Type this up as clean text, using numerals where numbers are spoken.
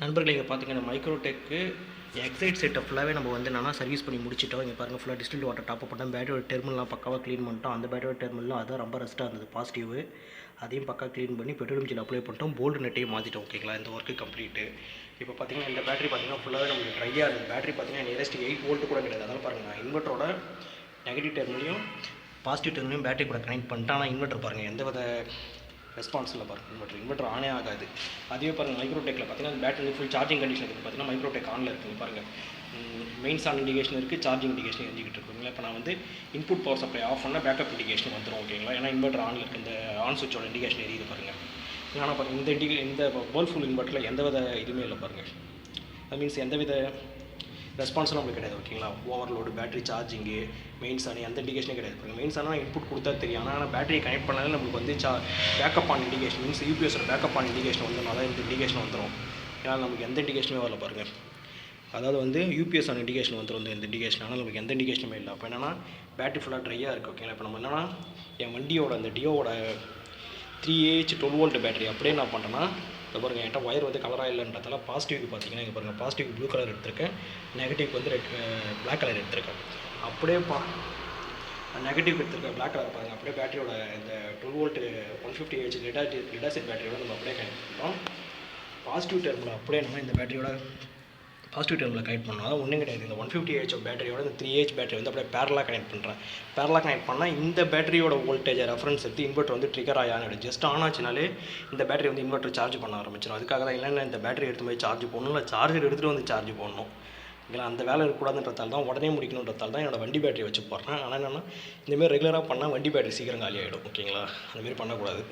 நண்பர்களே, இங்கே பார்த்தீங்கன்னா மைக்ரோடெக்கு எக்ஸைட் செட்டை ஃபுல்லாகவே நம்ம வந்து என்னன்னா சர்வீஸ் பண்ணி முடிச்சிட்டோம். இங்கே பாருங்கள், ஃபுல்லாக டிஸ்டில்ட் வாட்டர் டாப் அப் பண்ணோம். பேட்டரியோட டெர்மினல்லாம் பக்காவாக க்ளீன் பண்ணிட்டோம். அந்த பேட்டரியோட டெர்மினலும் அதான் ரொம்ப ரெஸ்ட்டாக இருந்தது பாசிட்டிவ். அதையும் பக்கா க்ளீன் பண்ணி பெட்ரோலியம் ஜெல் அப்ளை பண்ணிட்டோம். போல்டு நெட்டையும் மாற்றிட்டோம். ஓகேங்களா, இந்த ஒர்க்கு கம்ப்ளீட்டு. இப்போ பார்த்தீங்கன்னா இந்த பேட்டரி பார்த்தீங்கன்னா ஃபுல்லாகவே நமக்கு ட்ரையாக இருக்குது. பேட்டரி பார்த்தீங்கன்னா நியரஸ்ட் 8 வோல்ட்டு கூட கிடையாது. அதனால் பாருங்கள், நான் இன்வெர்ட்டரோட நெகட்டிவ் டெர்மினலையும் பாசிட்டிவ் டெர்மினலையும் பேட்டரி கூட கனெக்ட் பண்ணிட்டேன். ஆனால் இன்வெர்ட்டர் பாருங்கள் எந்த வித ரெஸ்பான்ஸ் இல்லை பாருங்கள். இன்வெர்ட்டர் ஆனே ஆகாது. அதுவே பாருங்கள் மைக்ரோடெக்கில் பார்த்தீங்கன்னா பேட்டரி ஃபுல் சார்ஜிங் கண்டிஷன் இருக்குது. பார்த்தீங்கன்னா மைக்ரோடெக் ஆனில் இருக்குது பாருங்கள். மெயின்ஸ் ஆன் இண்டிகேஷன் இருக்குது, சார்ஜிங் இண்டிகேஷன் எரிஞ்சிக்கிட்டு இருக்குங்களா. இப்போ நான் வந்து இன்புட் பவர் சப்ளை ஆஃப் பண்ணால் பேக்கப் இண்டிகேஷன் வந்துடும். ஓகேங்களா, ஏன்னா இன்வெர்ட்டர் ஆனில் இருக்குது. இந்த ஆன் சுவிட்சோட இண்டிகேஷன் எரியுது பாருங்கள். ஆனால் பாருங்கள், இந்த வேர்ல்ஃபுல் இன்வெர்ட்டரில் எந்த வித இதுவுமே இல்லை பாருங்கள். அது மீன்ஸ் எந்த வித ரெஸ்பான்ஸும் நம்மளுக்கு கிடையாது. ஓகேங்களா, ஓவர்லோடு பேட்டரி சார்ஜிங்கு மெயின்ஸ் ஆனி எந்த இண்டிகேஷனே கிடையாது. பாருங்கள், மெயின்ஸ் ஆனால் இன்புட் கொடுத்தா தெரியும். ஆனால் பேட்டரி கனெக்ட் பண்ணாலும் நம்மளுக்கு வந்து பேக்கப் ஆன் இண்டிகேஷன் மீன்ஸ் யூபிஎஸோட பேக்கப் ஆன் இண்டிகேஷன் வந்துடும். அதான் இந்த இண்டிகேஷன் வந்துடும். ஏன்னா நமக்கு எந்த இண்டிகேஷனுமே வரல பாருங்கள். அதாவது வந்து யூபிஎஸ் ஆன் இண்டிகேஷன் வந்துடும் இந்த இண்டிகேஷன். ஆனால் நமக்கு எந்த இண்டிகேஷனுமே இல்லை. அப்போ என்னென்னா பேட்டரி ஃபுல்லாக ட்ரையாக இருக்குது. ஓகேங்களா, இப்போ நம்ம என்னென்னா என் வண்டியோட அந்த டியோவோட 3Ah 12 வோல்ட் பேட்டரி அப்படியே நான் பண்ணுறேன்னா, இப்போ பாருங்கள், என்கிட்ட ஒயர் வந்து கலராக இல்லைன்றதால பாசிட்டிவ்க்கு பார்த்தீங்கன்னா இங்கே பாருங்கள், பாசிட்டிவ் ப்ளூ கலர் எடுத்திருக்கேன், நெகட்டிவ்க்கு வந்து பிளாக் கலர் எடுத்திருக்கேன். அப்படியே நெகட்டிவ் எடுத்திருக்க பிளாக் கலர் பாருங்கள். அப்படியே பேட்டரியோட இந்த 12 வோல்ட் 150Ah லெடாசிட் பேட்டரியோட நம்ம அப்படியே கனெக்ட் பண்ணுறோம். பாசிட்டிவ் டெர்மில் அப்படியே நம்ம இந்த பேட்டரியோட பாசிட்டிவ் டெர்மில் கனெக்ட் பண்ணோம். அதான் ஒன்றும் கிடையாது. இந்த 150Ah பேட்டரியோட இந்த 3Ah பேட்டரி வந்து அப்படியே பேரலாக கனெக்ட் பண்ணுறேன். பேரலாக கனெக்ட் பண்ணால் இந்த பேட்டரியோட வோல்டேஜை ரெஃபரன்ஸ் எடுத்து இன்வெர்ட்டர் வந்து ட்ரிகர் ஆகிடும். ஜஸ்ட் ஆன் ஆச்சுனாலே இந்த பேட்டரி வந்து இன்வெர்ட்டர் சார்ஜ் பண்ண ஆரம்பிச்சிடும். அதுக்காக தான் இல்லைன்னா இந்த பேட்டரி எடுத்து போய் சார்ஜ் போடணும், இல்லை சார்ஜர் எடுத்துகிட்டு வந்து சார்ஜ் போடணும். இல்லை, அந்த வேலை இருக்கக்கூடாதுன்றதால தான், உடனே முடிக்கணுன்றதால தான் என்னோடய வண்டி பேட்டரி வச்சு போடுறேன். ஆனால் என்னென்னா இந்தமாரி ரெகுலராக பண்ணால் வண்டி பேட்டரி சீக்கிரம் காலி ஆகிடும். ஓகேங்களா, அந்தமாரி பண்ணக்கூடாது.